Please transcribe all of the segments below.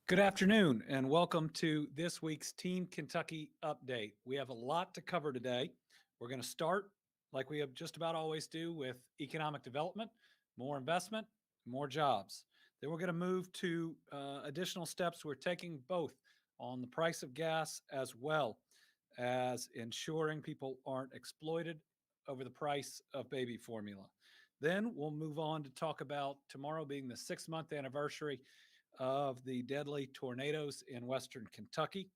Good afternoon and welcome to this week's Team Kentucky Update. We have a lot to cover today. We're going to start, like we have just about always do, with economic development, more investment, more jobs. Then we're going to move to additional steps we're taking both on the price of gas as well as ensuring people aren't exploited over the price of baby formula. Then we'll move on to talk about tomorrow being the 6-month anniversary of the deadly tornadoes in Western Kentucky.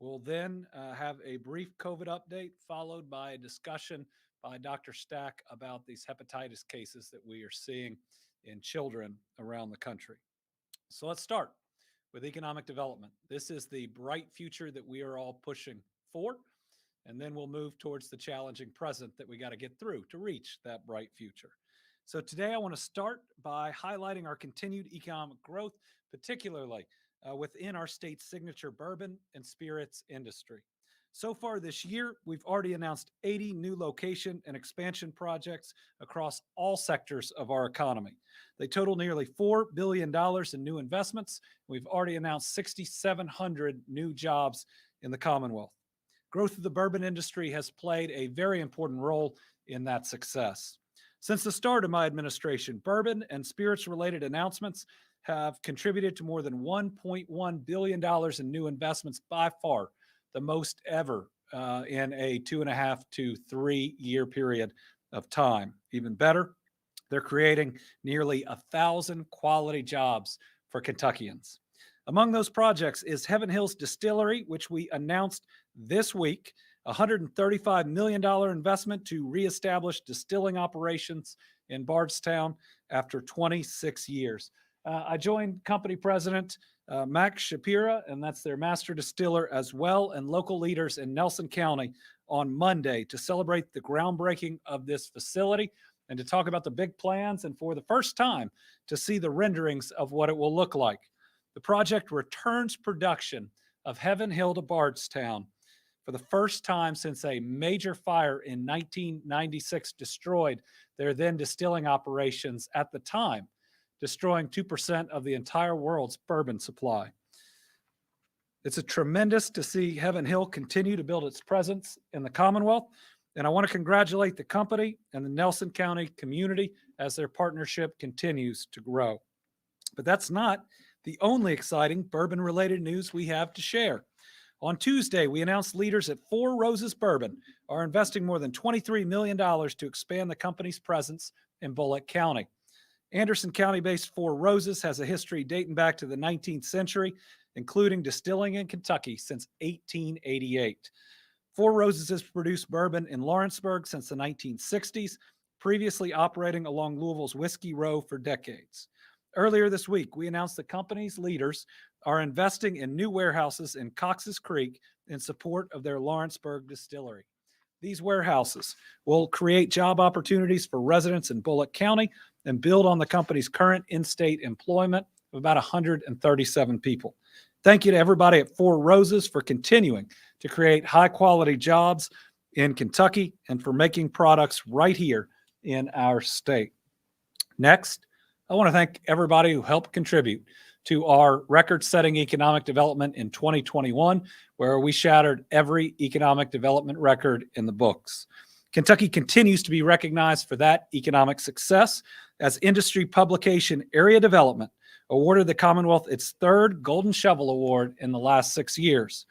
We'll then have a brief COVID update, followed by a discussion by Dr. Stack about these hepatitis cases that we are seeing in children around the country. So let's start with economic development. This is the bright future that we are all pushing for. And then we'll move towards the challenging present that we got to get through to reach that bright future. So today I want to start by highlighting our continued economic growth, particularly within our state's signature bourbon and spirits industry. So far this year, we've already announced 80 new location and expansion projects across all sectors of our economy. They total nearly $4 billion in new investments. We've already announced 6,700 new jobs in the Commonwealth. Growth of the bourbon industry has played a very important role in that success. Since the start of my administration, bourbon and spirits-related announcements have contributed to more than $1.1 billion in new investments, by far the most ever in a 2.5 to 3 year period of time. Even better, they're creating nearly 1,000 quality jobs for Kentuckians. Among those projects is Heaven Hills Distillery, which we announced this week, a $135 million investment to reestablish distilling operations in Bardstown after 26 years. I joined company president Max Shapira, and that's their master distiller as well, and local leaders in Nelson County on Monday to celebrate the groundbreaking of this facility and to talk about the big plans and for the first time to see the renderings of what it will look like. The project returns production of Heaven Hill to Bardstown for the first time since a major fire in 1996 destroyed their then distilling operations at the time, destroying 2% of the entire world's bourbon supply. It's a tremendous to see Heaven Hill continue to build its presence in the Commonwealth, and I want to congratulate the company and the Nelson County community as their partnership continues to grow. But that's not the only exciting bourbon-related news we have to share. On Tuesday, we announced leaders at Four Roses Bourbon are investing more than $23 million to expand the company's presence in Bullock County. Anderson County-based Four Roses has a history dating back to the 19th century, including distilling in Kentucky since 1888. Four Roses has produced bourbon in Lawrenceburg since the 1960s, previously operating along Louisville's Whiskey Row for decades. Earlier this week, we announced the company's leaders are investing in new warehouses in Cox's Creek in support of their Lawrenceburg distillery. These warehouses will create job opportunities for residents in Bullock County and build on the company's current in-state employment of about 137 people. Thank you to everybody at Four Roses for continuing to create high-quality jobs in Kentucky and for making products right here in our state. Next, I want to thank everybody who helped contribute to our record-setting economic development in 2021, where we shattered every economic development record in the books. Kentucky continues to be recognized for that economic success as industry publication Area Development awarded the Commonwealth its third Golden Shovel Award in the last 6 years.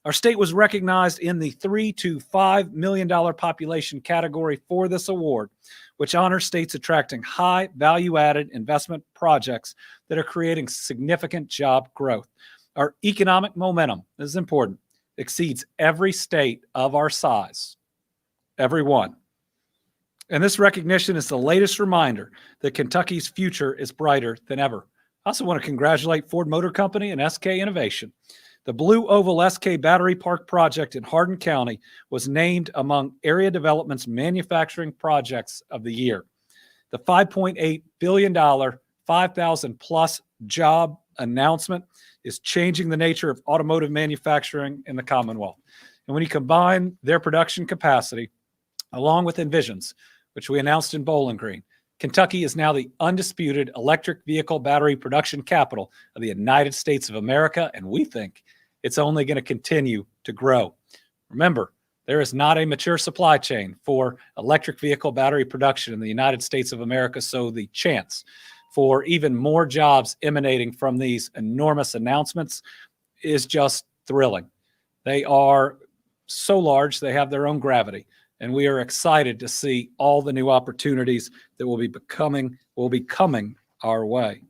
Our state was recognized in the $3 to $5 million population category for this award, which honors states attracting high value-added investment projects that are creating significant job growth. Our economic momentum, this is important, exceeds every state of our size, every one. And this recognition is the latest reminder that Kentucky's future is brighter than ever. I also want to congratulate Ford Motor Company and SK Innovation. The Blue Oval SK Battery Park project in Hardin County was named among Area Development's manufacturing projects of the year. The $5.8 billion, 5,000 plus job announcement is changing the nature of automotive manufacturing in the Commonwealth. And when you combine their production capacity, along with Envision's, which we announced in Bowling Green, Kentucky is now the undisputed electric vehicle battery production capital of the United States of America, and we think it's only going to continue to grow. Remember, there is not a mature supply chain for electric vehicle battery production in the United States of America, so the chance for even more jobs emanating from these enormous announcements is just thrilling. They are so large, they have their own gravity, and we are excited to see all the new opportunities that will be coming our way.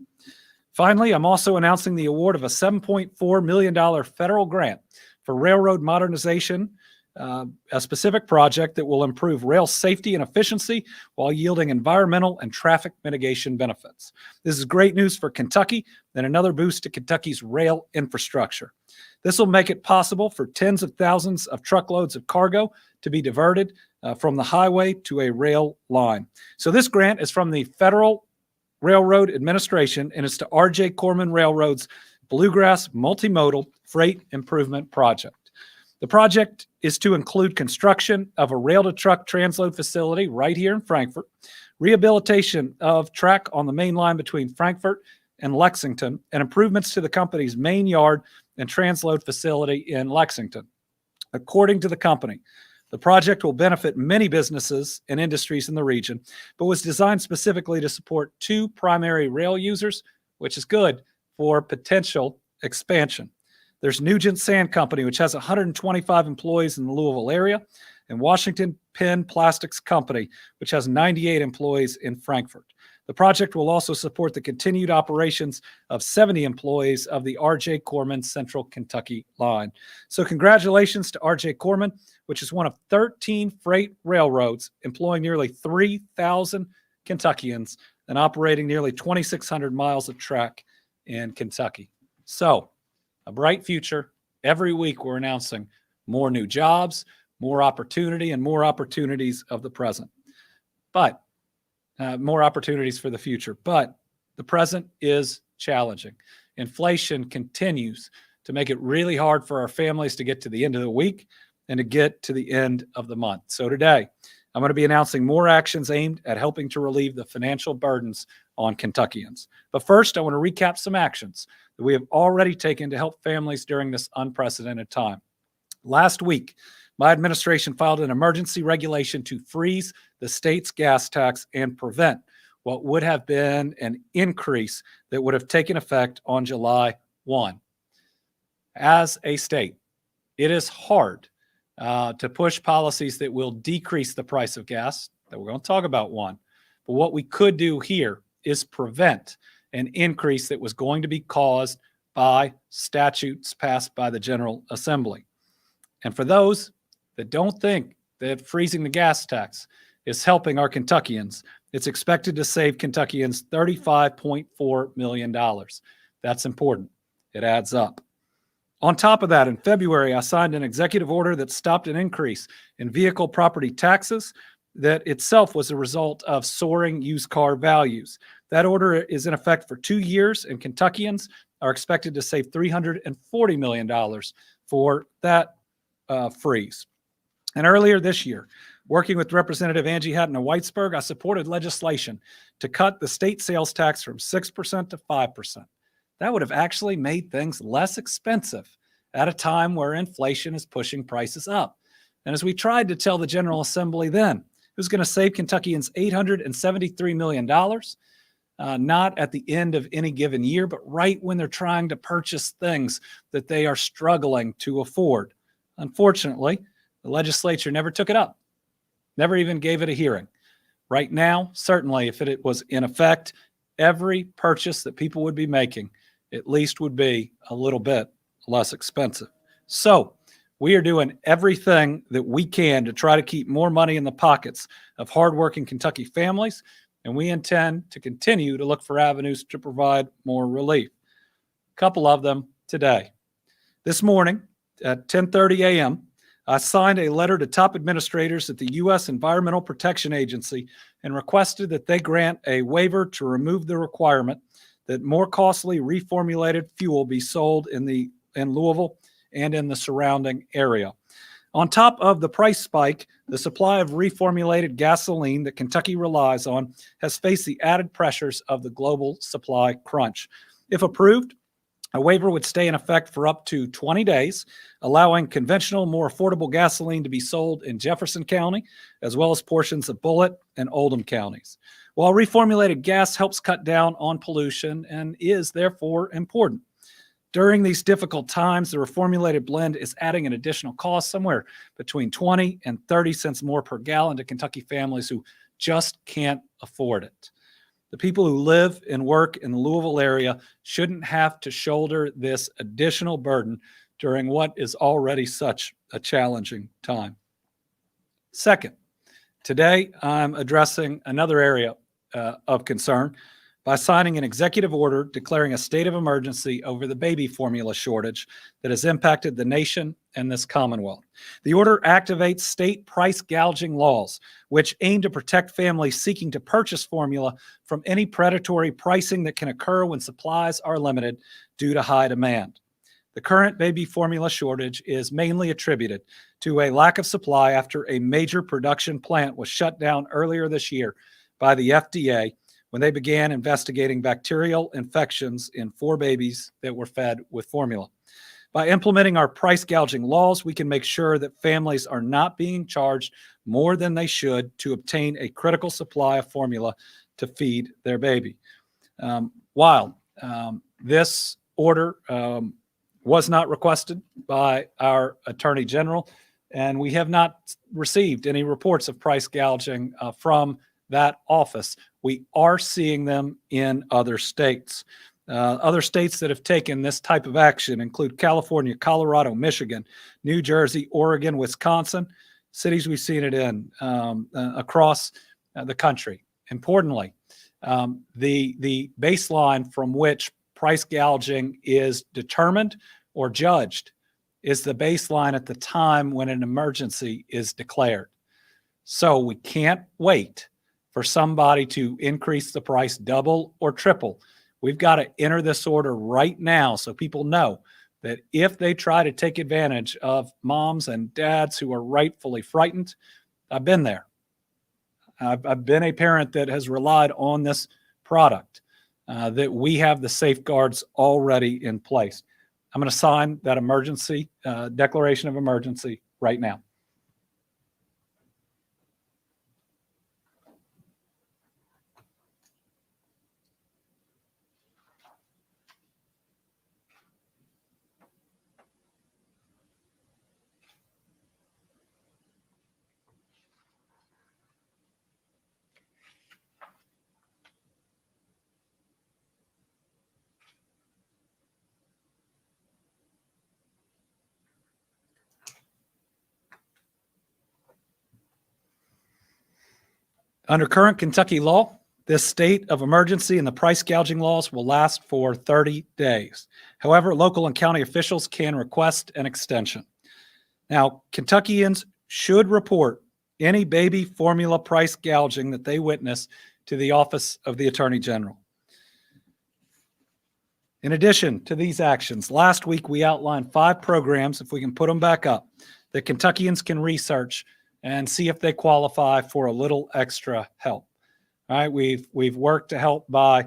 Finally, I'm also announcing the award of a $7.4 million federal grant for railroad modernization, a specific project that will improve rail safety and efficiency while yielding environmental and traffic mitigation benefits. This is great news for Kentucky and another boost to Kentucky's rail infrastructure. This will make it possible for tens of thousands of truckloads of cargo to be diverted from the highway to a rail line. So this grant is from the Federal Railroad Administration, and it's to R.J. Corman Railroad's Bluegrass Multimodal Freight Improvement Project. The project is to include construction of a rail-to-truck transload facility right here in Frankfort, rehabilitation of track on the main line between Frankfort and Lexington, and improvements to the company's main yard and transload facility in Lexington. According to the company, the project will benefit many businesses and industries in the region, but was designed specifically to support two primary rail users, which is good for potential expansion. There's Nugent Sand Company, which has 125 employees in the Louisville area, and Washington Penn Plastics Company, which has 98 employees in Frankfort. The project will also support the continued operations of 70 employees of the R.J. Corman Central Kentucky line. So congratulations to R.J. Corman, which is one of 13 freight railroads employing nearly 3,000 Kentuckians and operating nearly 2,600 miles of track in Kentucky. So a bright future. Every week we're announcing more new jobs, more opportunity, and more opportunities of the present. But more opportunities for the future. But the present is challenging. Inflation continues to make it really hard for our families to get to the end of the week and to get to the end of the month. So today, I'm going to be announcing more actions aimed at helping to relieve the financial burdens on Kentuckians. But first, I want to recap some actions that we have already taken to help families during this unprecedented time. Last week, my administration filed an emergency regulation to freeze the state's gas tax and prevent what would have been an increase that would have taken effect on July 1. As a state, it is hard to push policies that will decrease the price of gas, that we're going to talk about one. But what we could do here is prevent an increase that was going to be caused by statutes passed by the General Assembly. And for those that don't think that freezing the gas tax is helping our Kentuckians, it's expected to save Kentuckians $35.4 million. That's important. It adds up. On top of that, in February, I signed an executive order that stopped an increase in vehicle property taxes that itself was a result of soaring used car values. That order is in effect for 2 years, and Kentuckians are expected to save $340 million for that freeze. And earlier this year, working with Representative Angie Hatton of Whitesburg, I supported legislation to cut the state sales tax from 6% to 5%. That would have actually made things less expensive at a time where inflation is pushing prices up. And as we tried to tell the General Assembly then, it was going to save Kentuckians $873 million, not at the end of any given year, but right when they're trying to purchase things that they are struggling to afford. Unfortunately, the legislature never took it up, never even gave it a hearing. Right now, certainly if it was in effect, every purchase that people would be making at least would be a little bit less expensive. So we are doing everything that we can to try to keep more money in the pockets of hardworking Kentucky families, and we intend to continue to look for avenues to provide more relief. A couple of them today. This morning at 10:30 a.m., I signed a letter to top administrators at the U.S. Environmental Protection Agency and requested that they grant a waiver to remove the requirement that more costly reformulated fuel be sold in Louisville and in the surrounding area. On top of the price spike, the supply of reformulated gasoline that Kentucky relies on has faced the added pressures of the global supply crunch. If approved, a waiver would stay in effect for up to 20 days, allowing conventional, more affordable gasoline to be sold in Jefferson County, as well as portions of Bullitt and Oldham counties. While reformulated gas helps cut down on pollution and is therefore important, during these difficult times, the reformulated blend is adding an additional cost somewhere between 20 and 30 cents more per gallon to Kentucky families who just can't afford it. The people who live and work in the Louisville area shouldn't have to shoulder this additional burden during what is already such a challenging time. Second, today I'm addressing another area of concern by signing an executive order declaring a state of emergency over the baby formula shortage that has impacted the nation and this Commonwealth. The order activates state price gouging laws, which aim to protect families seeking to purchase formula from any predatory pricing that can occur when supplies are limited due to high demand. The current baby formula shortage is mainly attributed to a lack of supply after a major production plant was shut down earlier this year by the FDA when they began investigating bacterial infections in 4 babies that were fed with formula. By implementing our price gouging laws, we can make sure that families are not being charged more than they should to obtain a critical supply of formula to feed their baby. While this order was not requested by our Attorney General, and we have not received any reports of price gouging from that office, we are seeing them in other states. Other states that have taken this type of action include California, Colorado, Michigan, New Jersey, Oregon, Wisconsin, cities we've seen it in across the country. Importantly, the baseline from which price gouging is determined or judged is the baseline at the time when an emergency is declared. So we can't wait for somebody to increase the price double or triple. We've got to enter this order right now so people know that if they try to take advantage of moms and dads who are rightfully frightened, I've been there. I've been a parent that has relied on this product, that we have the safeguards already in place. I'm going to sign that emergency declaration of emergency right now. Under current Kentucky law, this state of emergency and the price gouging laws will last for 30 days. However, local and county officials can request an extension. Now, Kentuckians should report any baby formula price gouging that they witness to the Office of the Attorney General. In addition to these actions, last week we outlined 5 programs, if we can put them back up, that Kentuckians can research and see if they qualify for a little extra help. All right, we've worked to help by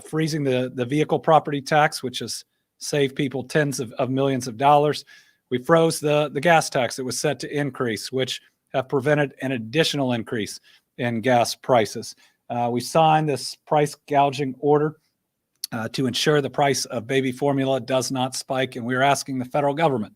freezing the vehicle property tax, which has saved people tens of millions of dollars. We froze the gas tax that was set to increase, which have prevented an additional increase in gas prices. We signed this price gouging order to ensure the price of baby formula does not spike, and we're asking the federal government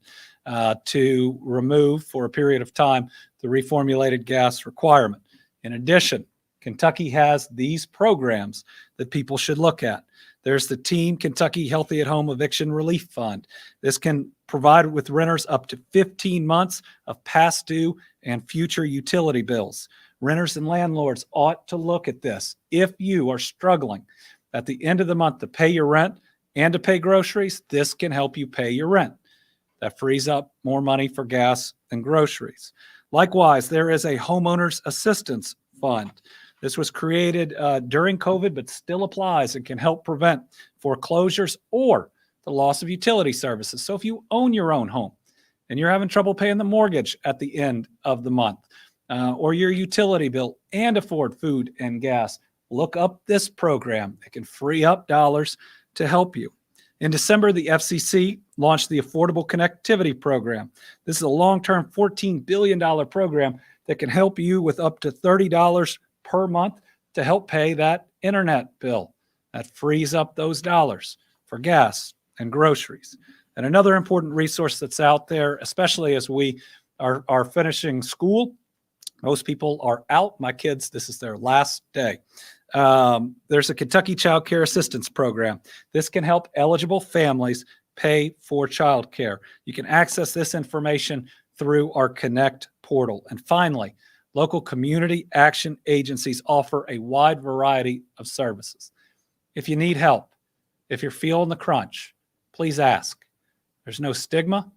to remove for a period of time the reformulated gas requirement. In addition, Kentucky has these programs that people should look at. There's the Teen Kentucky Healthy at Home Eviction Relief Fund. This can provide with renters up to 15 months of past due and future utility bills. Renters and landlords ought to look at this. If you are struggling at the end of the month to pay your rent and to pay groceries, this can help you pay your rent. That frees up more money for gas and groceries. Likewise, there is a homeowners assistance fund. This was created during COVID, but still applies and can help prevent foreclosures or the loss of utility services. So if you own your own home and you're having trouble paying the mortgage at the end of the month, or your utility bill and afford food and gas, look up this program. It can free up dollars to help you. In December, the FCC launched the Affordable Connectivity Program. This is a long-term $14 billion program that can help you with up to $30 per month to help pay that internet bill. That frees up those dollars for gas and groceries. And another important resource that's out there, especially as we are finishing school, most people are out. My kids, this is their last day. There's a Kentucky Child Care Assistance Program. This can help eligible families pay for child care. You can access this information through our Connect portal. And finally, local community action agencies offer a wide variety of services. If you need help, if you're feeling the crunch, please ask. There's no stigma.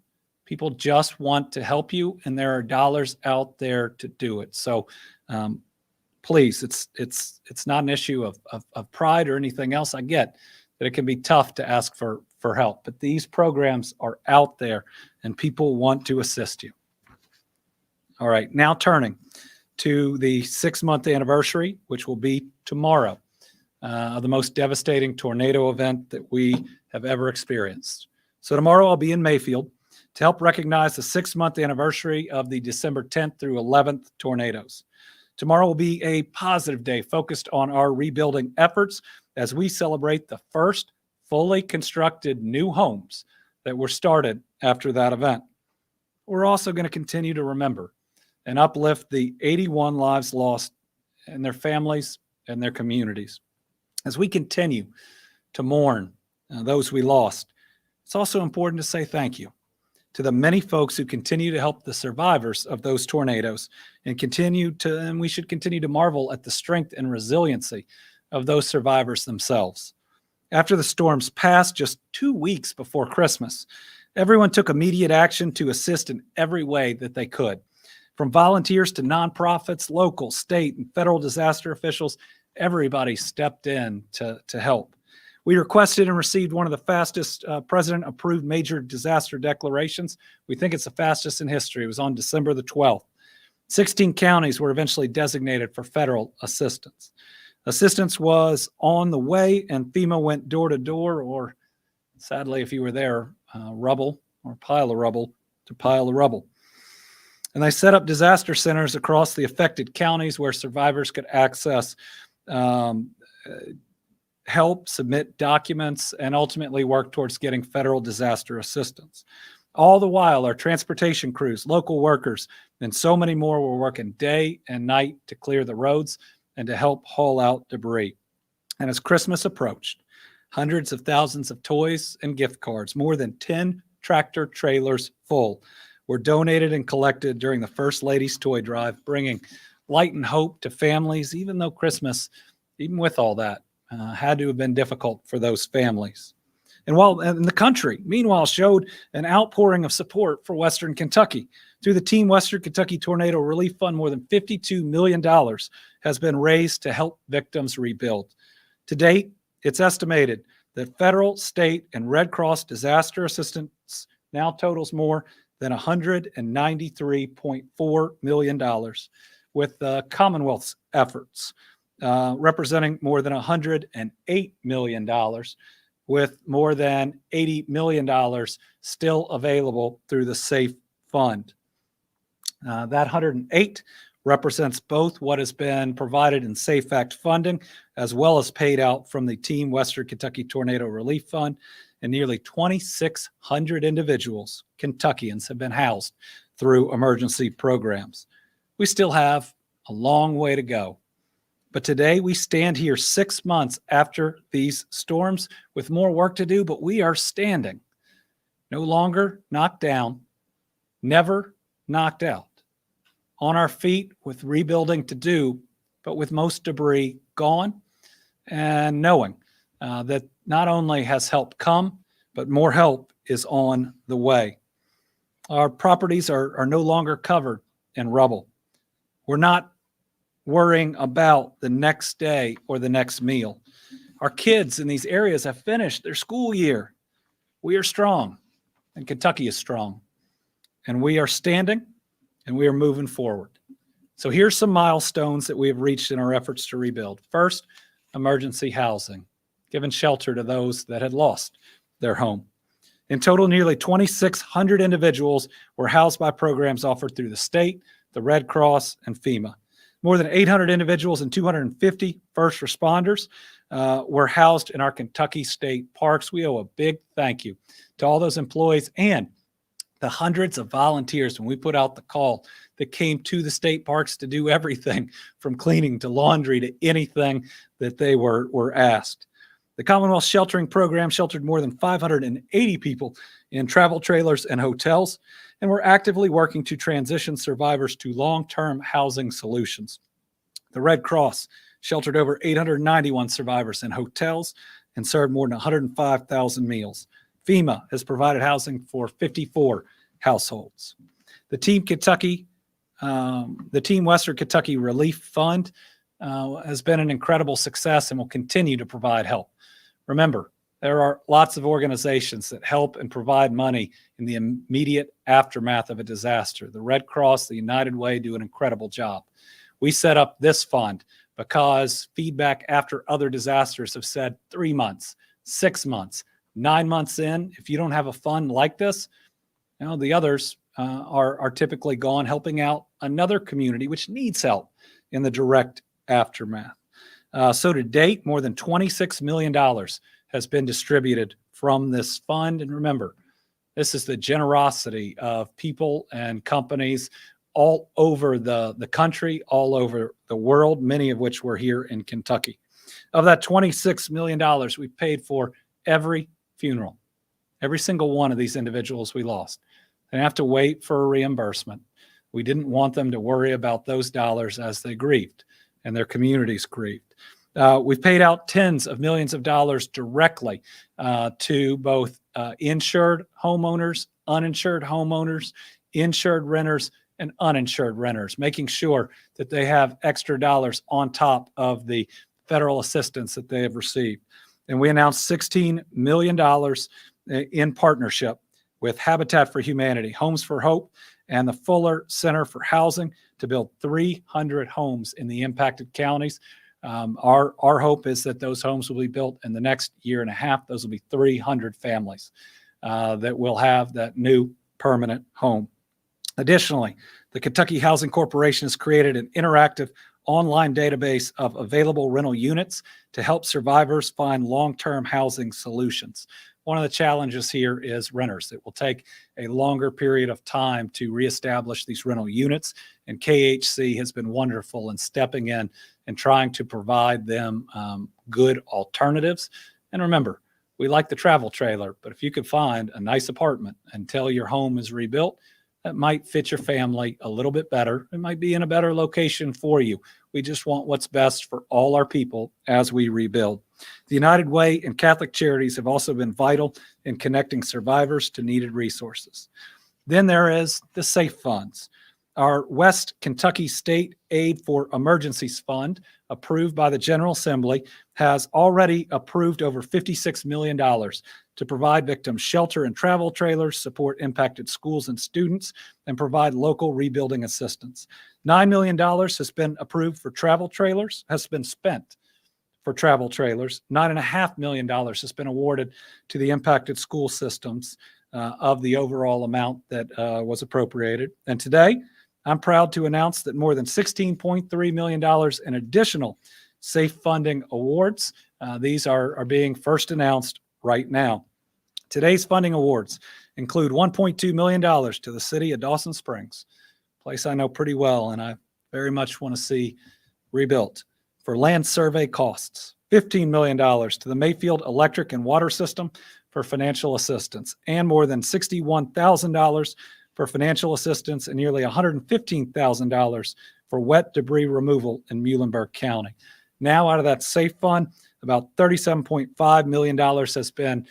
People just want to help you, and there are dollars out there to do it. So please, it's not an issue of pride or anything else. I get that it can be tough to ask for help, but these programs are out there and people want to assist you. All right, now turning to the 6-month anniversary, which will be tomorrow, of the most devastating tornado event that we have ever experienced. So tomorrow I'll be in Mayfield to help recognize the 6-month anniversary of the December 10th through 11th tornadoes. Tomorrow will be a positive day focused on our rebuilding efforts as we celebrate the first fully constructed new homes that were started after that event. We're also going to continue to remember and uplift the 81 lives lost and their families and their communities. As we continue to mourn those we lost, it's also important to say thank you to the many folks who continue to help the survivors of those tornadoes, and we should continue to marvel at the strength and resiliency of those survivors themselves. After the storms passed just 2 weeks before Christmas, everyone took immediate action to assist in every way that they could. From volunteers to nonprofits, local, state, and federal disaster officials, everybody stepped in to help. We requested and received one of the fastest president-approved major disaster declarations. We think it's the fastest in history. It was on December the 12th. 16 counties were eventually designated for federal assistance. Assistance was on the way, and FEMA went door to door, or sadly, if you were there, rubble or pile of rubble to pile of rubble. And they set up disaster centers across the affected counties where survivors could access help, submit documents, and ultimately work towards getting federal disaster assistance. All the while, our transportation crews, local workers, and so many more were working day and night to clear the roads and to help haul out debris. And as Christmas approached, hundreds of thousands of toys and gift cards, more than 10 tractor trailers full, were donated and collected during the First Lady's Toy Drive, bringing light and hope to families, even though Christmas, even with all that, had to have been difficult for those families. And the country, meanwhile, showed an outpouring of support for Western Kentucky. Through the Team Western Kentucky Tornado Relief Fund, more than $52 million has been raised to help victims rebuild. To date, it's estimated that federal, state, and Red Cross disaster assistance now totals more than $193.4 million, with the Commonwealth's efforts representing more than $108 million, with more than $80 million still available through the SAFE Fund. That 108 represents both what has been provided in SAFE Act funding, as well as paid out from the Team Western Kentucky Tornado Relief Fund, and nearly 2,600 individuals, Kentuckians, have been housed through emergency programs. We still have a long way to go. But today we stand here 6 months after these storms with more work to do, but we are standing. No longer knocked down, never knocked out. On our feet with rebuilding to do, but with most debris gone, and knowing that not only has help come, but more help is on the way. Our properties are no longer covered in rubble. We're not worrying about the next day or the next meal. Our kids in these areas have finished their school year. We are strong, and Kentucky is strong. and we are standing and we are moving forward. So here's some milestones that we have reached in our efforts to rebuild. First, emergency housing, giving shelter to those that had lost their home. In total, nearly 2,600 individuals were housed by programs offered through the state, the Red Cross, and FEMA. More than 800 individuals and 250 first responders were housed in our Kentucky state parks. We owe a big thank you to all those employees and the hundreds of volunteers when we put out the call that came to the state parks to do everything from cleaning to laundry to anything that they were asked. The Commonwealth Sheltering Program sheltered more than 580 people in travel trailers and hotels, and we're actively working to transition survivors to long-term housing solutions. The Red Cross sheltered over 891 survivors in hotels and served more than 105,000 meals. FEMA has provided housing for 54 households. The Team Western Kentucky Relief Fund has been an incredible success and will continue to provide help. Remember, there are lots of organizations that help and provide money in the immediate aftermath of a disaster. The Red Cross, the United Way do an incredible job. We set up this fund because feedback after other disasters have said 3 months, 6 months, 9 months in, if you don't have a fund like this, the others are typically gone helping out another community which needs help in the direct aftermath. So to date, more than $26 million has been distributed from this fund. And remember, this is the generosity of people and companies all over the country, all over the world, many of which were here in Kentucky. Of that $26 million, we paid for every funeral, every single one of these individuals we lost. They have to wait for a reimbursement. We didn't want them to worry about those dollars as they grieved and their communities grieved. We've paid out tens of millions of dollars directly to both insured homeowners, uninsured homeowners, insured renters, and uninsured renters, making sure that they have extra dollars on top of the federal assistance that they have received. And we announced $16 million in partnership with Habitat for Humanity, Homes for Hope, and the Fuller Center for Housing to build 300 homes in the impacted counties. Our hope is that those homes will be built in the next year and a half. Those will be 300 families that will have that new permanent home. Additionally, the Kentucky Housing Corporation has created an interactive online database of available rental units to help survivors find long-term housing solutions. One of the challenges here is renters. It will take a longer period of time to reestablish these rental units, and KHC has been wonderful in stepping in and trying to provide them good alternatives. And remember, we like the travel trailer, but if you could find a nice apartment until your home is rebuilt, that might fit your family a little bit better. It might be in a better location for you. We just want what's best for all our people as we rebuild. The United Way and Catholic Charities have also been vital in connecting survivors to needed resources. Then there is the SAFE funds. Our West Kentucky State Aid for Emergencies Fund, approved by the General Assembly, has already approved over $56 million to provide victims shelter and travel trailers, support impacted schools and students, and provide local rebuilding assistance. $9 million has been approved for travel trailers, has been spent for travel trailers. $9.5 million has been awarded to the impacted school systems of the overall amount that was appropriated. And today, I'm proud to announce that more than $16.3 million in additional SAFE funding awards. These are being first announced right now. Today's funding awards include $1.2 million to the city of Dawson Springs, a place I know pretty well and I very much want to see rebuilt, for land survey costs, $15 million to the Mayfield Electric and Water System for financial assistance, and more than $61,000 for financial assistance and nearly $115,000 for wet debris removal in Muhlenberg County. Now, out of that SAFE fund, about $37.5 million has been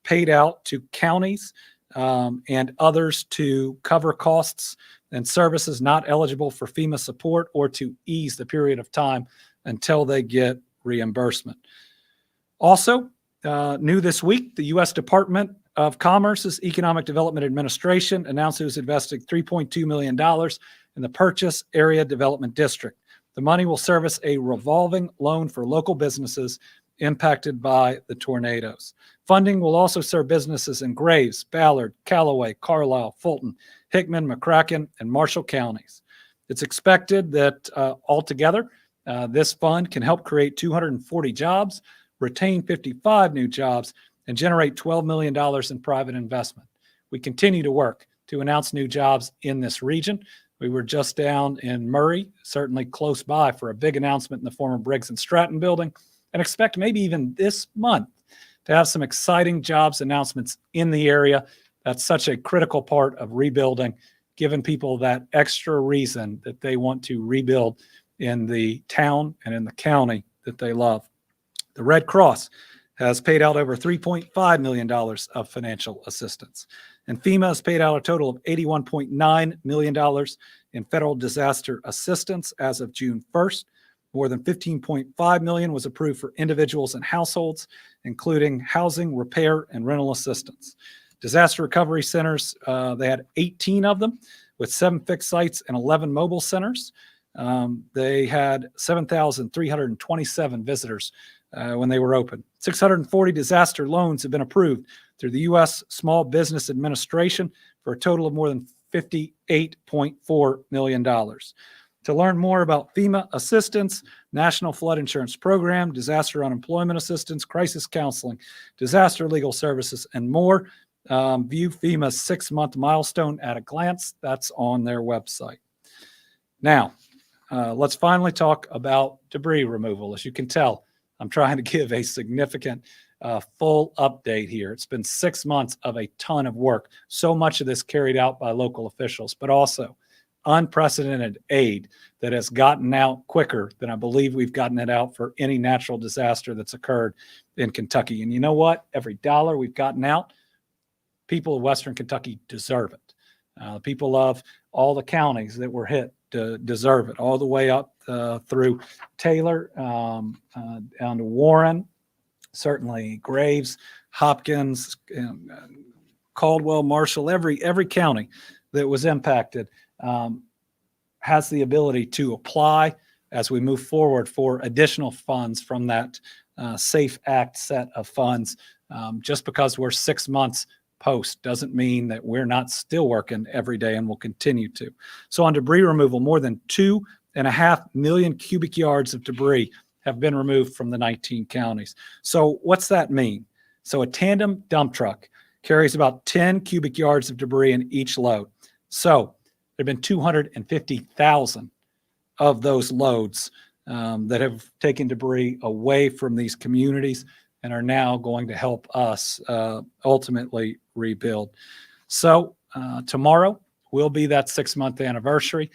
paid out to counties and others to cover costs and services not eligible for FEMA support or to ease the period of time until they get reimbursement. Also, new this week, the U.S. Department of Commerce's Economic Development Administration announced it was investing $3.2 million in the Purchase Area Development District. The money will service a revolving loan for local businesses impacted by the tornadoes. Funding will also serve businesses in Graves, Ballard, Callaway, Carlisle, Fulton, Hickman, McCracken, and Marshall counties. It's expected that altogether, this fund can help create 240 jobs, retain 55 new jobs, and generate $12 million in private investment. We continue to work to announce new jobs in this region. We were just down in Murray, certainly close by, for a big announcement in the former Briggs and Stratton building, and expect maybe even this month to have some exciting jobs announcements in the area. That's such a critical part of rebuilding, giving people that extra reason that they want to rebuild in the town and in the county that they love. The Red Cross has paid out over $3.5 million of financial assistance. And FEMA has paid out a total of $81.9 million in federal disaster assistance as of June 1st. More than $15.5 million was approved for individuals and households, including housing, repair, and rental assistance. Disaster recovery centers, they had 18 of them with 7 fixed sites and 11 mobile centers. They had 7,327 visitors when they were open. 640 disaster loans have been approved through the U.S. Small Business Administration for a total of more than $58.4 million. To learn more about FEMA assistance, National Flood Insurance Program, disaster unemployment assistance, crisis counseling, disaster legal services, and more, view FEMA's 6-month milestone at a glance. That's on their website. Now, let's finally talk about debris removal. As you can tell, I'm trying to give a significant full update here. It's been 6 months of a ton of work. So much of this carried out by local officials, but also unprecedented aid that has gotten out quicker than I believe we've gotten it out for any natural disaster that's occurred in Kentucky. And you know what? Every dollar we've gotten out, people of Western Kentucky deserve it. People of all the counties that were hit deserve it, all the way up through Taylor, down to Warren, certainly Graves, Hopkins, Caldwell, Marshall, every county that was impacted has the ability to apply as we move forward for additional funds from that SAFE Act set of funds. Just because we're 6 months post doesn't mean that we're not still working every day, and will continue to. So on debris removal, more than 2.5 million cubic yards of debris have been removed from the 19 counties. So what's that mean? So a tandem dump truck carries about 10 cubic yards of debris in each load. So there have been 250,000 of those loads that have taken debris away from these communities and are now going to help us ultimately rebuild. So tomorrow will be that 6-month anniversary.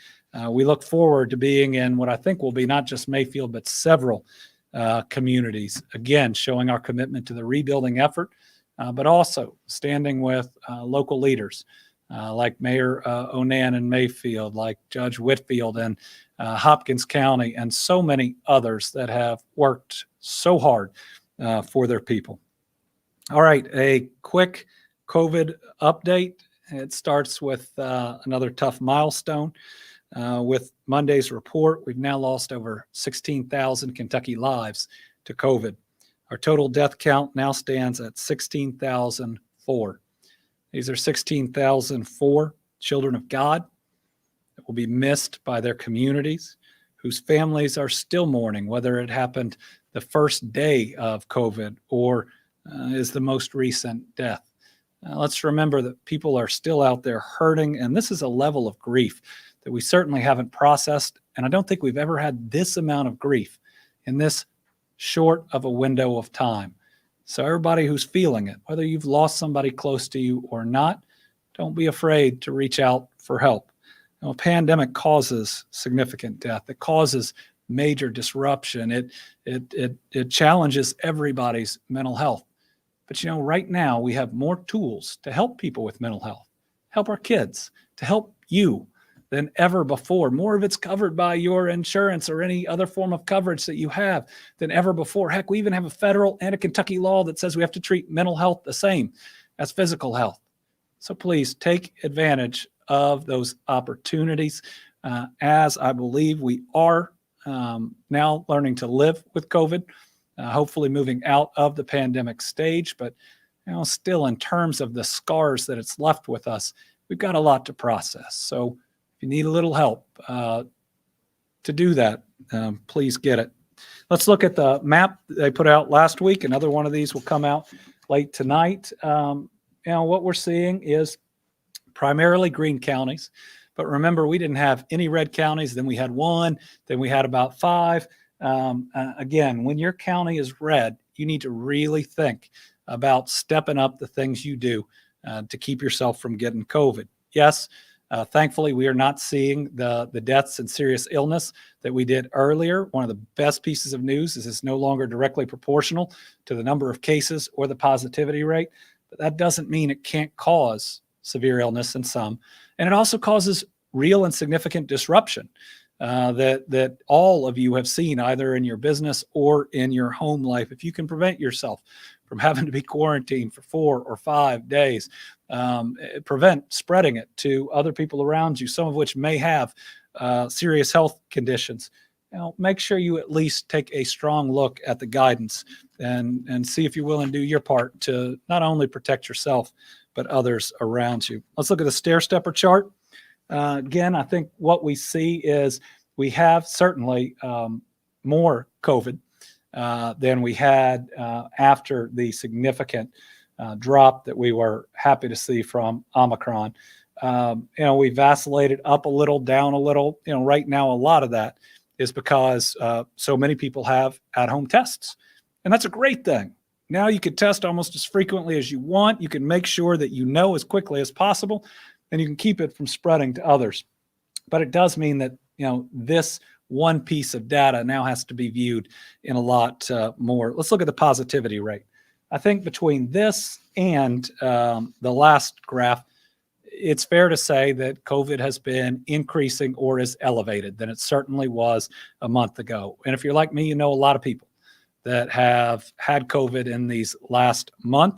We look forward to being in what I think will be not just Mayfield, but several communities, again, showing our commitment to the rebuilding effort, but also standing with local leaders like Mayor Onan in Mayfield, like Judge Whitfield in Hopkins County, and so many others that have worked so hard for their people. All right, a quick COVID update. It starts with another tough milestone. With Monday's report, we've now lost over 16,000 Kentucky lives to COVID. Our total death count now stands at 16,004. These are 16,004 children of God that will be missed by their communities, whose families are still mourning, whether it happened the first day of COVID or is the most recent death. Let's remember that people are still out there hurting, and this is a level of grief that we certainly haven't processed, and I don't think we've ever had this amount of grief in this short of a window of time. So everybody who's feeling it, whether you've lost somebody close to you or not, don't be afraid to reach out for help. You know, a pandemic causes significant death. It causes major disruption. It challenges everybody's mental health. But, you know, right now we have more tools to help people with mental health, help our kids, to help you than ever before. More of it's covered by your insurance or any other form of coverage that you have than ever before. Heck, we even have a federal and a Kentucky law that says we have to treat mental health the same. as physical health. So please take advantage of those opportunities, as I believe we are now learning to live with COVID, hopefully moving out of the pandemic stage. But still, in terms of the scars that it's left with us, we've got a lot to process. So if you need a little help to do that, please get it. Let's look at the map they put out last week. Another one of these will come out late tonight. What we're seeing is primarily green counties. But remember, we didn't have any red counties. Then we had one. Then we had about 5. Again, when your county is red, you need to really think about stepping up the things you do to keep yourself from getting COVID. Yes, thankfully, we are not seeing the deaths and serious illness that we did earlier. One of the best pieces of news is it's no longer directly proportional to the number of cases or the positivity rate. But that doesn't mean it can't cause severe illness in some. And it also causes real and significant disruption that all of you have seen either in your business or in your home life. If you can prevent yourself from having to be quarantined for 4 or 5 days, prevent spreading it to other people around you, some of which may have serious health conditions. Make sure you at least take a strong look at the guidance and see if you're willing to do your part to not only protect yourself, but others around you. Let's look at the stair stepper chart. Again, I think what we see is we have certainly more COVID than we had after the significant drop that we were happy to see from Omicron. We vacillated up a little, down a little. Right now, a lot of that is because so many people have at-home tests. And that's a great thing. Now you can test almost as frequently as you want. You can make sure that you know as quickly as possible, and you can keep it from spreading to others. But it does mean that, this one piece of data now has to be viewed in a lot more. Let's look at the positivity rate. I think between this and the last graph, it's fair to say that COVID has been increasing or is elevated than it certainly was a month ago. And if you're like me, you know a lot of people that have had COVID in these last month.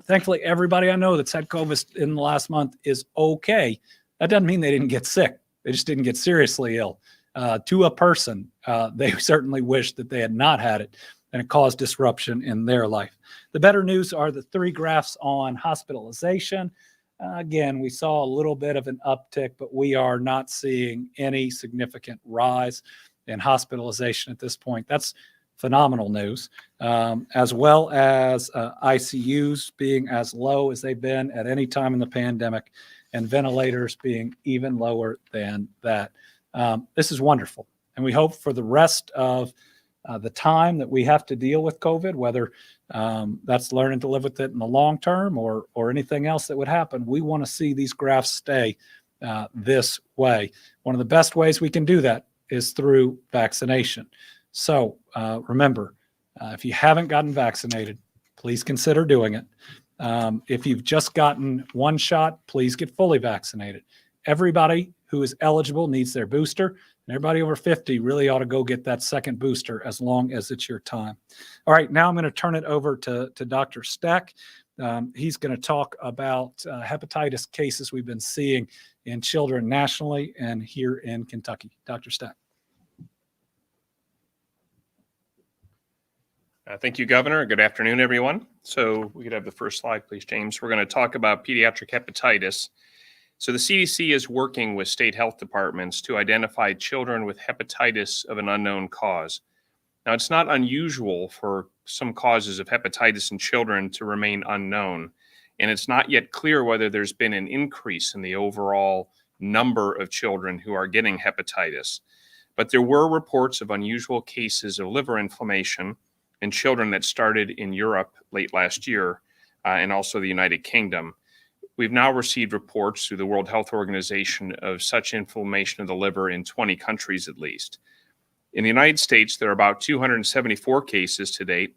Thankfully, everybody I know that's had COVID in the last month is okay. That doesn't mean they didn't get sick. They just didn't get seriously ill. To a person, they certainly wish that they had not had it, and it caused disruption in their life. The better news are the 3 graphs on hospitalization. Again, we saw a little bit of an uptick, but we are not seeing any significant rise in hospitalization at this point. That's phenomenal news, as well as ICUs being as low as they've been at any time in the pandemic, and ventilators being even lower than that. This is wonderful. And we hope for the rest of the time that we have to deal with COVID, whether that's learning to live with it in the long term or anything else that would happen, we want to see these graphs stay this way. One of the best ways we can do that is through vaccination. So remember, if you haven't gotten vaccinated, please consider doing it. If you've just gotten 1 shot, please get fully vaccinated. Everybody who is eligible needs their booster, and everybody over 50 really ought to go get that second booster as long as it's your time. All right, now I'm going to turn it over to Dr. Stack. He's going to talk about hepatitis cases we've been seeing in children nationally and here in Kentucky. Dr. Stack. Thank you, Governor. Good afternoon, everyone. So we could have the first slide, please, James. We're going to talk about pediatric hepatitis. So the CDC is working with state health departments to identify children with hepatitis of an unknown cause. Now, it's not unusual for some causes of hepatitis in children to remain unknown, and it's not yet clear whether there's been an increase in the overall number of children who are getting hepatitis. But there were reports of unusual cases of liver inflammation in children that started in Europe late last year and also the United Kingdom. We've now received reports through the World Health Organization of such inflammation of the liver in 20 countries at least. In the United States, there are about 274 cases to date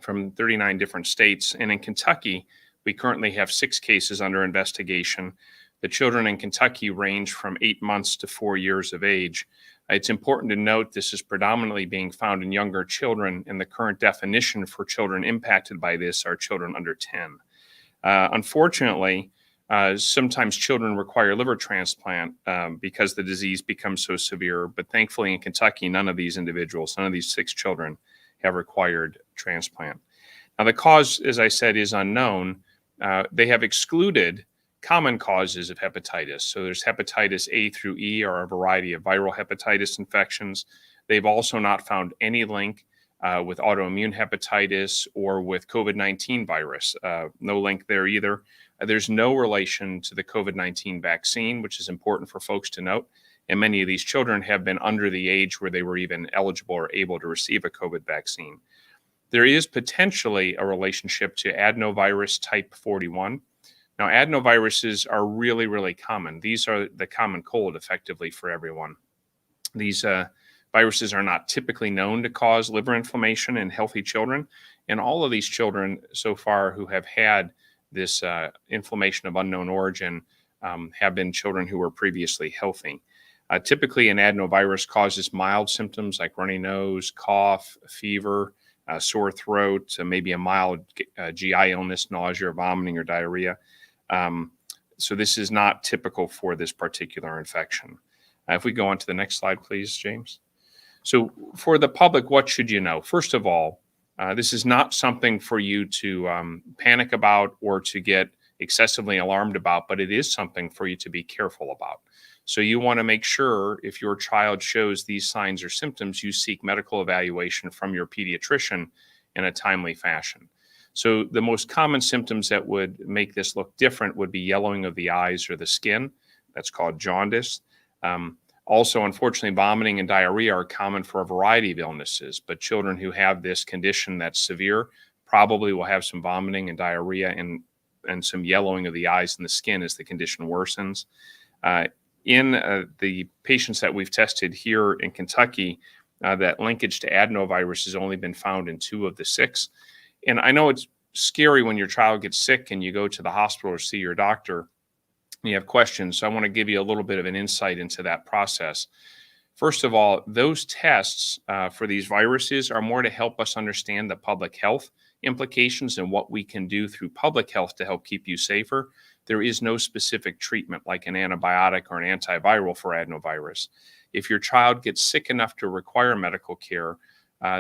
from 39 different states. And in Kentucky, we currently have 6 cases under investigation. The children in Kentucky range from 8 months to 4 years of age. It's important to note this is predominantly being found in younger children, and the current definition for children impacted by this are children under 10. Unfortunately, sometimes children require liver transplant because the disease becomes so severe. But thankfully in Kentucky, none of these individuals, none of these 6 children have required transplant. Now, the cause, as I said, is unknown. They have excluded common causes of hepatitis. So there's hepatitis A through E, or a variety of viral hepatitis infections. They've also not found any link with autoimmune hepatitis or with COVID-19 virus. No link there either. There's no relation to the COVID-19 vaccine, which is important for folks to note. And many of these children have been under the age where they were even eligible or able to receive a COVID vaccine. There is potentially a relationship to adenovirus type 41. Now, adenoviruses are really, really common. These are the common cold effectively for everyone. These viruses are not typically known to cause liver inflammation in healthy children. And all of these children so far who have had this inflammation of unknown origin have been children who were previously healthy. Typically, an adenovirus causes mild symptoms like runny nose, cough, fever, sore throat, maybe a mild GI illness, nausea, or vomiting, or diarrhea. So this is not typical for this particular infection. If we go on to the next slide, please, James. So for the public, what should you know? First of all, this is not something for you to panic about or to get excessively alarmed about, but it is something for you to be careful about. So you want to make sure if your child shows these signs or symptoms, you seek medical evaluation from your pediatrician in a timely fashion. So the most common symptoms that would make this look different would be yellowing of the eyes or the skin. That's called jaundice. Also, unfortunately, vomiting and diarrhea are common for a variety of illnesses, but children who have this condition that's severe probably will have some vomiting and diarrhea and some yellowing of the eyes and the skin as the condition worsens. In the patients that we've tested here in Kentucky, that linkage to adenovirus has only been found in 2 of the 6. And I know it's scary when your child gets sick and you go to the hospital or see your doctor and you have questions. So I want to give you a little bit of an insight into that process. First of all, those tests for these viruses are more to help us understand the public health implications and what we can do through public health to help keep you safer. There is no specific treatment like an antibiotic or an antiviral for adenovirus. If your child gets sick enough to require medical care,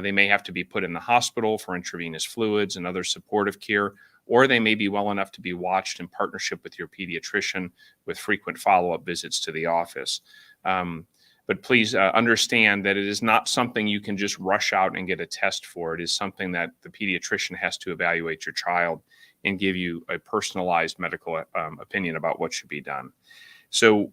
they may have to be put in the hospital for intravenous fluids and other supportive care, or they may be well enough to be watched in partnership with your pediatrician with frequent follow-up visits to the office. But please understand that it is not something you can just rush out and get a test for. It is something that the pediatrician has to evaluate your child and give you a personalized medical opinion about what should be done. So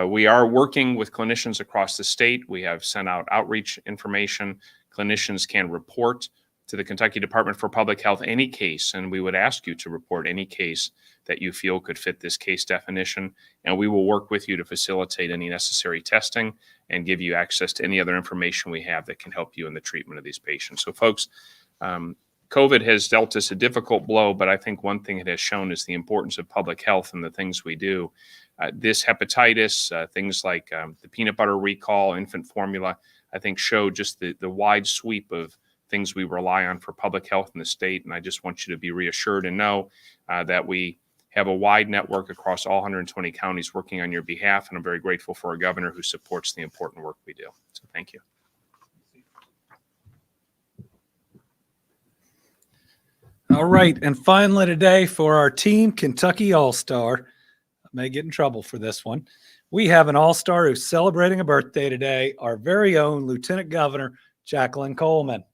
we are working with clinicians across the state. We have sent out outreach information. Clinicians can report to the Kentucky Department for Public Health any case, and we would ask you to report any case that you feel could fit this case definition, and we will work with you to facilitate any necessary testing and give you access to any other information we have that can help you in the treatment of these patients. So folks, COVID has dealt us a difficult blow, but I think one thing it has shown is the importance of public health and the things we do. This hepatitis, things like the peanut butter recall, infant formula, I think show just the wide sweep of things we rely on for public health in the state. And I just want you to be reassured and know that we have a wide network across all 120 counties working on your behalf. And I'm very grateful for our governor who supports the important work we do. So thank you. All right. And finally today for our Team Kentucky All-Star, I may get in trouble for this one. We have an All-Star who's celebrating a birthday today, our very own Lieutenant Governor, Jacqueline Coleman.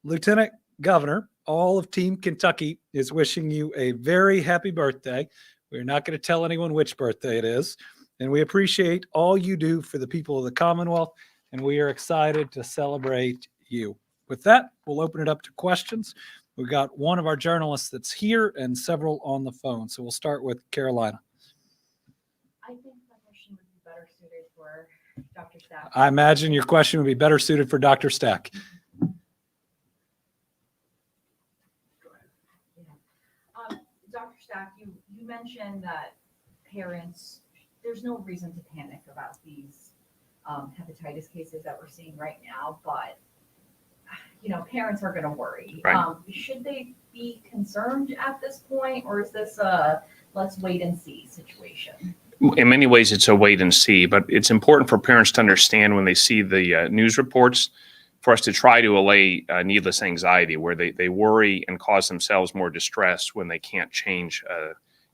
Lieutenant Governor, all of Team Kentucky is wishing you a very happy birthday. We're not going to tell anyone which birthday it is. And we appreciate all you do for the people of the Commonwealth. And we are excited to celebrate you. With that, we'll open it up to questions. We've got one of our journalists that's here and several on the phone. So we'll start with Carolina. I think my question would be better suited for Dr. Stack. I imagine your question would be better suited for Dr. Stack. Dr. Stack, you mentioned that parents, there's no reason to panic about these hepatitis cases that we're seeing right now, but parents are going to worry. Right. Should they be concerned at this point, or is this a let's wait and see situation? In many ways, it's a wait and see, but it's important for parents to understand when they see the news reports for us to try to allay needless anxiety where they worry and cause themselves more distress when they can't change,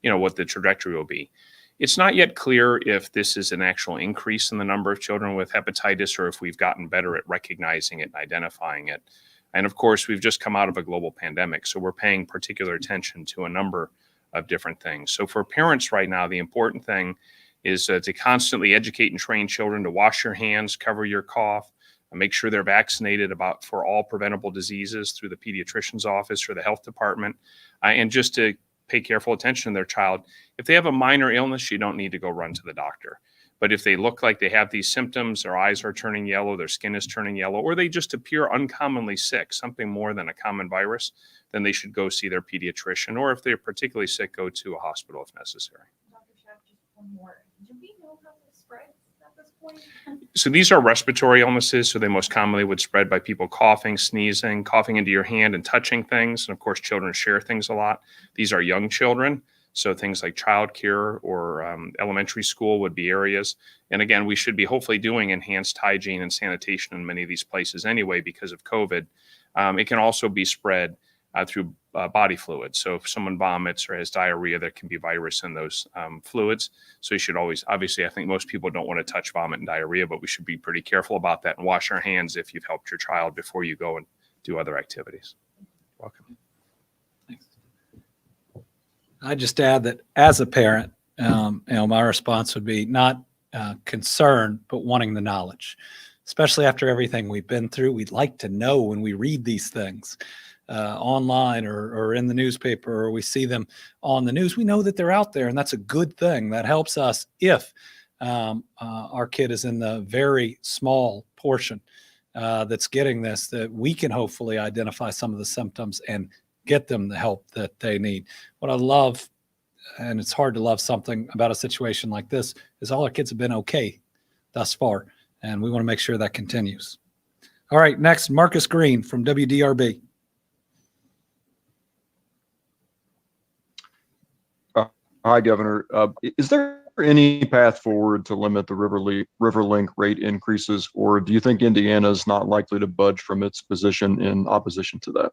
what the trajectory will be. It's not yet clear if this is an actual increase in the number of children with hepatitis or if we've gotten better at recognizing it and identifying it. And of course, we've just come out of a global pandemic, so we're paying particular attention to a number of different things. So for parents right now, the important thing is to constantly educate and train children to wash your hands, cover your cough, and make sure they're vaccinated for all preventable diseases through the pediatrician's office or the health department, and just to pay careful attention to their child. If they have a minor illness, you don't need to go run to the doctor. But if they look like they have these symptoms, their eyes are turning yellow, their skin is turning yellow, or they just appear uncommonly sick, something more than a common virus, then they should go see their pediatrician, or if they're particularly sick, go to a hospital if necessary. Dr. Schaff, just one more. Do we know how this spreads at this point? So these are respiratory illnesses, so they most commonly would spread by people coughing, sneezing, coughing into your hand and touching things. And of course, children share things a lot. These are young children. So things like childcare or elementary school would be areas. And again, we should be hopefully doing enhanced hygiene and sanitation in many of these places anyway because of COVID. It can also be spread through body fluids. So if someone vomits or has diarrhea, there can be virus in those fluids. So you should always, obviously, I think most people don't want to touch vomit and diarrhea, but we should be pretty careful about that and wash our hands if you've helped your child before you go and do other activities. Welcome. I just add that as a parent, my response would be not concerned, but wanting the knowledge, especially after everything we've been through. We'd like to know when we read these things online or in the newspaper, or we see them on the news. We know that they're out there, and that's a good thing. That helps us if our kid is in the very small portion that's getting this, that we can hopefully identify some of the symptoms and get them the help that they need. What I love, and it's hard to love something about a situation like this, is all our kids have been okay thus far, and we want to make sure that continues. All right, next, Marcus Green from WDRB. Hi, Governor. Is there any path forward to limit the Riverlink rate increases, or do you think Indiana is not likely to budge from its position in opposition to that?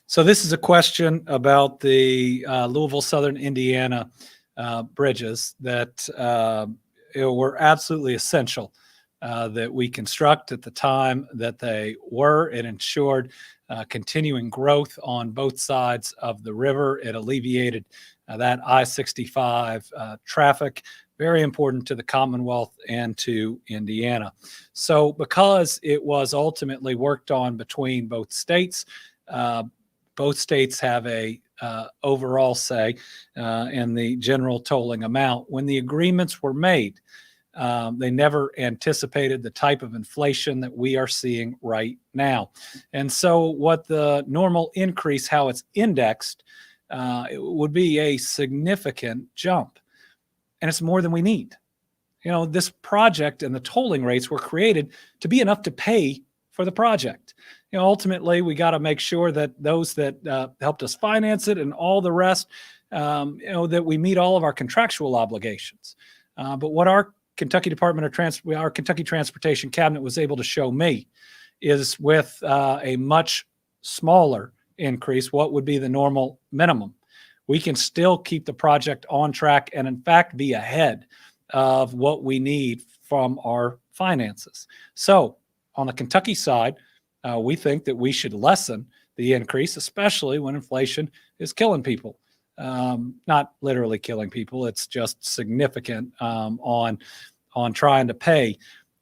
So this is a question about the Louisville, Southern Indiana bridges that were absolutely essential that we construct at the time that they were. It ensured continuing growth on both sides of the river. It alleviated that I-65 traffic, very important to the Commonwealth and to Indiana. So because it was ultimately worked on between both states have a overall say in the general tolling amount. When the agreements were made, they never anticipated the type of inflation that we are seeing right now. And so what the normal increase, how it's indexed, it would be a significant jump. And it's more than we need. This project and the tolling rates were created to be enough to pay for the project. Ultimately, we got to make sure that those that helped us finance it and all the rest, that we meet all of our contractual obligations. But what our Kentucky our Kentucky Transportation Cabinet was able to show me is with a much smaller increase, what would be the normal minimum, we can still keep the project on track and in fact be ahead of what we need from our finances. So on the Kentucky side, we think that we should lessen the increase, especially when inflation is killing people. Not literally killing people. It's just significant on trying to pay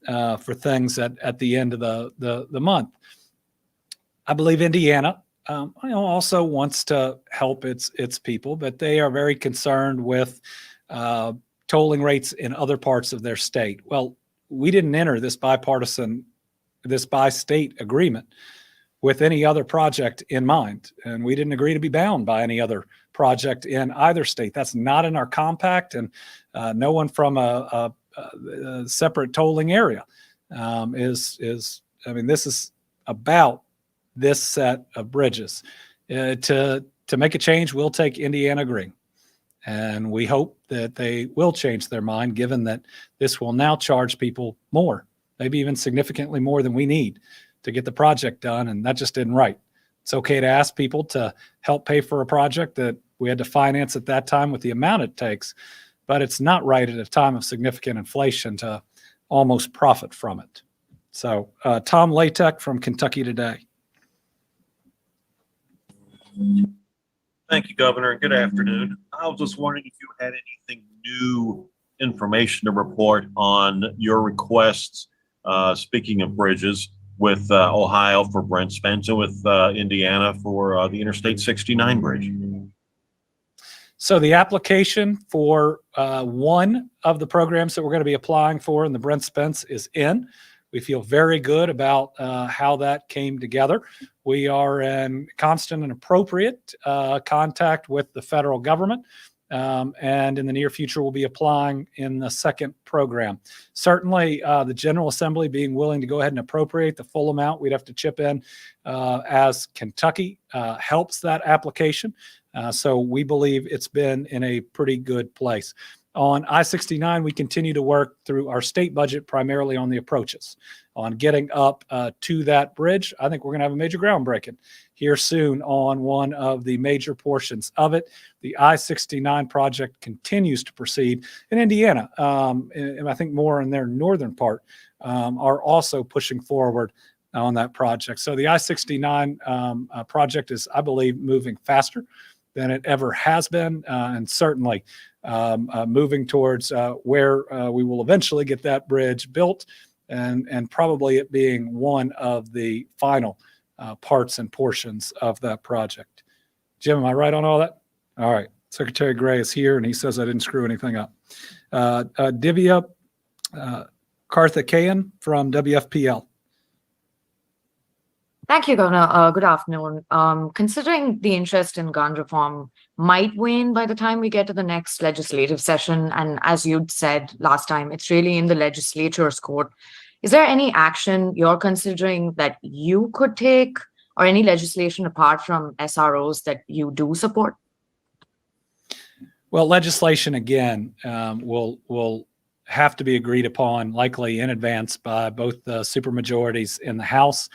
for things at the end of the month. I believe Indiana also wants to help its people, but they are very concerned with tolling rates in other parts of their state. Well, we didn't enter this bi-state agreement with any other project in mind. And we didn't agree to be bound by any other project in either state. That's not in our compact, and no one from a separate tolling area this is about this set of bridges. To make a change, we'll take Indiana Green. And we hope that they will change their mind, given that this will now charge people more, maybe even significantly more than we need to get the project done. And that just isn't right. It's okay to ask people to help pay for a project that we had to finance at that time with the amount it takes, but it's not right at a time of significant inflation to almost profit from it. So Tom Latek from Kentucky Today. Thank you, Governor, and good afternoon. I was just wondering if you had anything new information to report on your requests, speaking of bridges, with Ohio for Brent Spence and with Indiana for the Interstate 69 bridge. So the application for one of the programs that we're going to be applying for in the Brent Spence is in. We feel very good about how that came together. We are in constant and appropriate contact with the federal government. And in the near future, we'll be applying in the second program. Certainly, the General Assembly being willing to go ahead and appropriate the full amount we'd have to chip in as Kentucky helps that application. So we believe it's been in a pretty good place. On I-69, we continue to work through our state budget, primarily on the approaches. On getting up to that bridge, I think we're going to have a major groundbreaking here soon on one of the major portions of it. The I-69 project continues to proceed. In Indiana, and I think more in their northern part, are also pushing forward on that project. So the I-69 project is, I believe, moving faster than it ever has been, and certainly moving towards where we will eventually get that bridge built, and probably it being one of the final parts and portions of that project. Jim, am I right on all that? All right. Secretary Gray is here, and he says I didn't screw anything up. Divya Karthikeyan from WFPL. Thank you, Governor. Good afternoon. Considering the interest in gun reform might wane by the time we get to the next legislative session, and as you'd said last time, it's really in the legislature's court, is there any action you're considering that you could take, or any legislation apart from SROs that you do support? Well, legislation, again, will have to be agreed upon, likely in advance, by both the supermajorities in the House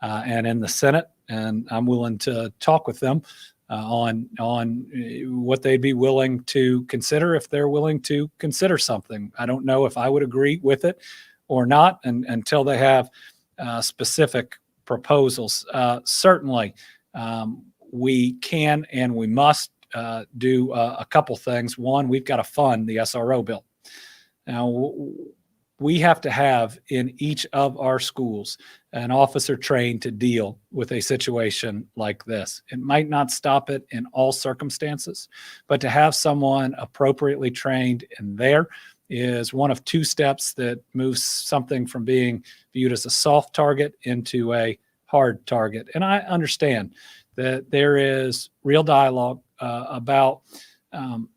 and in the Senate, and I'm willing to talk with them on what they'd be willing to consider if they're willing to consider something. I don't know if I would agree with it or not until they have specific proposals. Certainly, we can and we must do a couple things. One, we've got to fund the SRO bill. Now, we have to have in each of our schools an officer trained to deal with a situation like this. It might not stop it in all circumstances, but to have someone appropriately trained in there is one of two steps that moves something from being viewed as a soft target into a hard target. And I understand that there is real dialogue about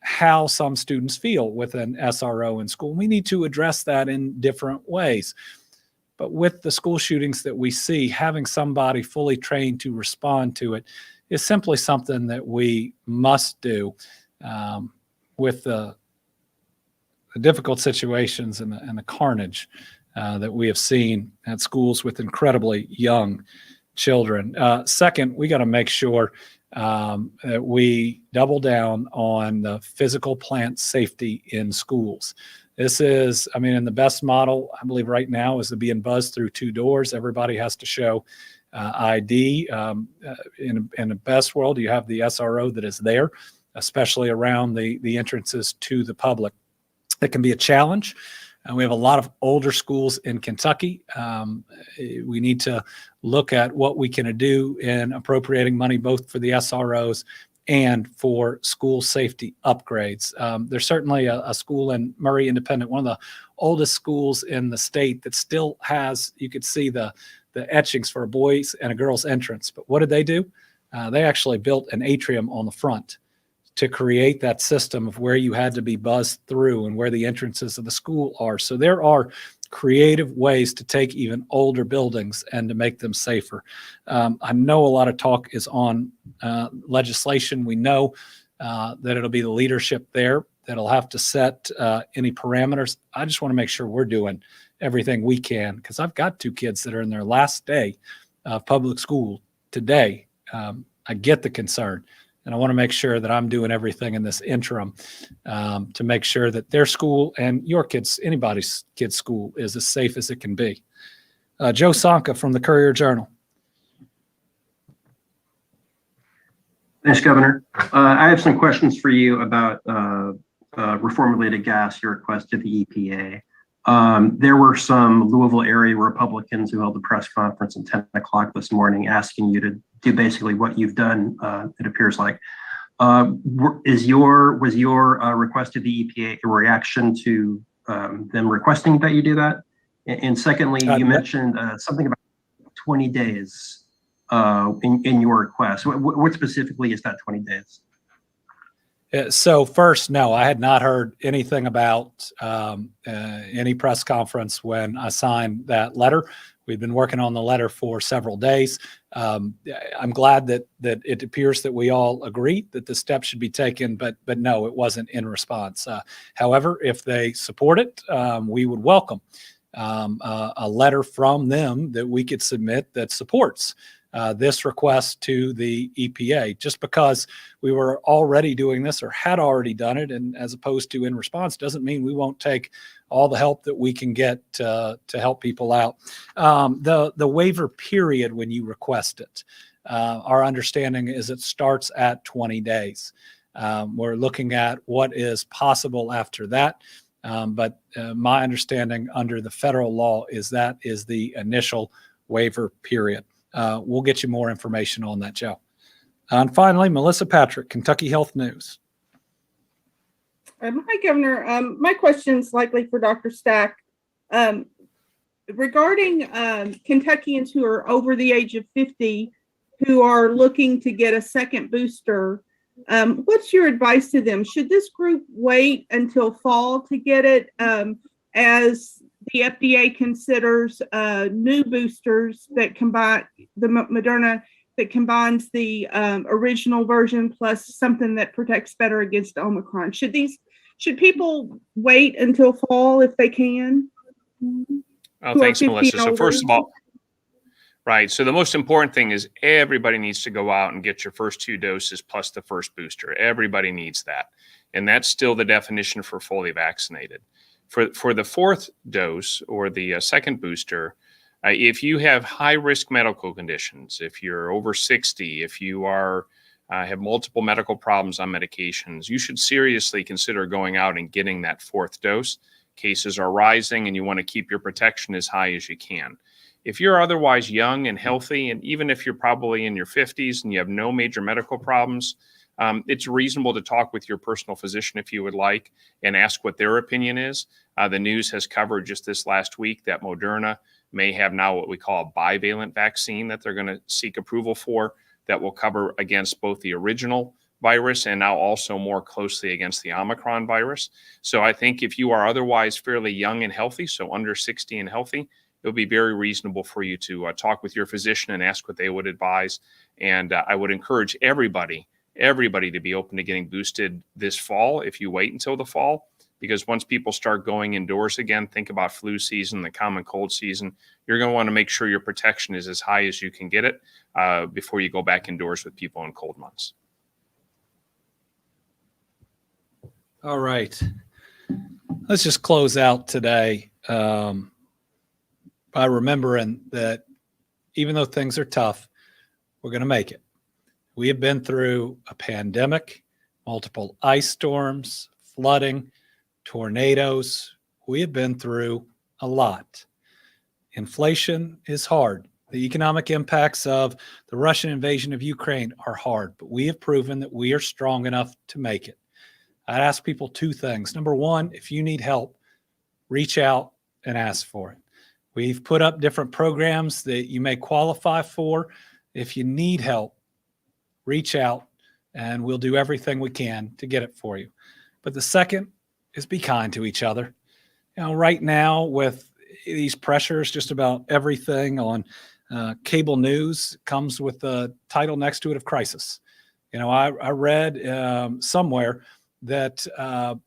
how some students feel with an SRO in school. We need to address that in different ways. But with the school shootings that we see, having somebody fully trained to respond to it is simply something that we must do with the difficult situations and the carnage that we have seen at schools with incredibly young children. Second, we got to make sure that we double down on the physical plant safety in schools. This is, I mean, in the best model, I believe right now, is to being buzzed through two doors. Everybody has to show ID. In the best world, you have the SRO that is there, especially around the entrances to the public. It can be a challenge. We have a lot of older schools in Kentucky. We need to look at what we can do in appropriating money both for the SROs and for school safety upgrades. There's certainly a school in Murray Independent, one of the oldest schools in the state, that still has, you could see the etchings for a boys and a girls entrance. But what did they do? They actually built an atrium on the front to create that system of where you had to be buzzed through and where the entrances of the school are. So there are creative ways to take even older buildings and to make them safer. I know a lot of talk is on legislation. We know that it'll be the leadership there that'll have to set any parameters. I just want to make sure we're doing everything we can, because I've got 2 kids that are in their last day of public school today. I get the concern, and I want to make sure that I'm doing everything in this interim to make sure that their school and your kids, anybody's kid's school, is as safe as it can be. Joe Sonka from the Courier-Journal. Thanks, Governor. I have some questions for you about reform-related gas, your request to the EPA. There were some Louisville area Republicans who held a press conference at 10 o'clock this morning asking you to do basically what you've done, it appears like. Was your request to the EPA a reaction to them requesting that you do that? And secondly, you mentioned something about 20 days in your request. What specifically is that 20 days? So first, no, I had not heard anything about any press conference when I signed that letter. We've been working on the letter for several days. I'm glad that it appears that we all agree that the steps should be taken, but no, it wasn't in response. However, if they support it, we would welcome a letter from them that we could submit that supports this request to the EPA. Just because we were already doing this or had already done it, and as opposed to in response, doesn't mean we won't take all the help that we can get to help people out. The waiver period when you request it, our understanding is it starts at 20 days. We're looking at what is possible after that. But my understanding under the federal law is that is the initial waiver period. We'll get you more information on that, Joe. And finally, Melissa Patrick, Kentucky Health News. Hi, Governor. My question is likely for Dr. Stack. Regarding Kentuckians who are over the age of 50 who are looking to get a second booster, what's your advice to them? Should this group wait until fall to get it as the FDA considers new boosters that combine the Moderna that combines the original version plus something that protects better against Omicron? Should people wait until fall if they can? Oh, thanks, Melissa. So first of all, right. So the most important thing is everybody needs to go out and get your first 2 doses plus the first booster. Everybody needs that. And that's still the definition for fully vaccinated. For the 4th dose or the second booster, if you have high-risk medical conditions, if you're over 60, if you are have multiple medical problems on medications, you should seriously consider going out and getting that 4th dose. Cases are rising and you want to keep your protection as high as you can. If you're otherwise young and healthy, and even if you're probably in your 50s and you have no major medical problems, it's reasonable to talk with your personal physician if you would like and ask what their opinion is. The news has covered just this last week that Moderna may have now what we call a bivalent vaccine that they're going to seek approval for that will cover against both the original virus and now also more closely against the Omicron virus. So I think if you are otherwise fairly young and healthy, so under 60 and healthy, it would be very reasonable for you to talk with your physician and ask what they would advise. And I would encourage everybody to be open to getting boosted this fall if you wait until the fall, because once people start going indoors again, think about flu season, the common cold season, you're going to want to make sure your protection is as high as you can get it before you go back indoors with people in cold months. All right. Let's just close out today by remembering that even though things are tough, we're going to make it. We have been through a pandemic, multiple ice storms, flooding, tornadoes. We have been through a lot. Inflation is hard. The economic impacts of the Russian invasion of Ukraine are hard, but we have proven that we are strong enough to make it. I'd ask people 2 things. Number 1, if you need help, reach out and ask for it. We've put up different programs that you may qualify for. If you need help, reach out and we'll do everything we can to get it for you. But the second is be kind to each other. You know, right now with these pressures, just about everything on cable news comes with the title next to it of crisis. You know, I read somewhere that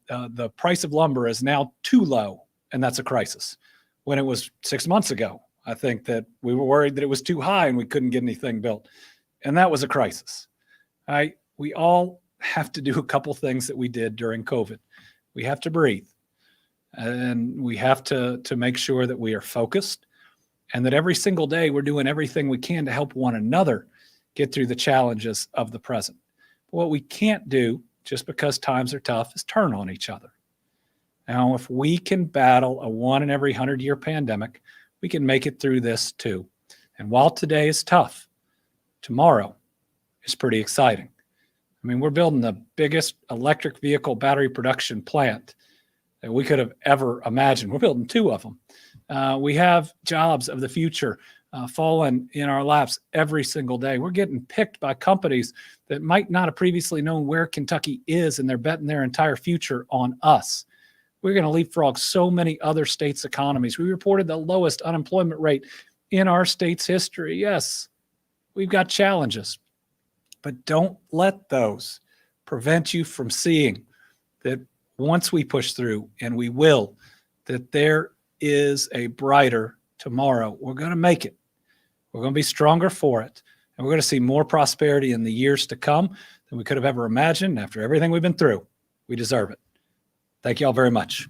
the price of lumber is now too low, and that's a crisis. When it was 6 months ago, I think that we were worried that it was too high and we couldn't get anything built, and that was a crisis. We all have to do a couple things that we did during COVID. We have to breathe, and we have to make sure that we are focused, and that every single day we're doing everything we can to help one another get through the challenges of the present. What we can't do, just because times are tough, is turn on each other. Now, if we can battle a 1 in every 100-year pandemic, we can make it through this too. And while today is tough, tomorrow is pretty exciting. I mean, we're building the biggest electric vehicle battery production plant that we could have ever imagined. We're building 2 of them. We have jobs of the future falling in our laps every single day. We're getting picked by companies that might not have previously known where Kentucky is, and they're betting their entire future on us. We're going to leapfrog so many other states' economies. We reported the lowest unemployment rate in our state's history. Yes, we've got challenges, but don't let those prevent you from seeing that once we push through, and we will, that there is a brighter tomorrow. We're going to make it. We're going to be stronger for it. And we're going to see more prosperity in the years to come than we could have ever imagined. After everything we've been through, we deserve it. Thank you all very much.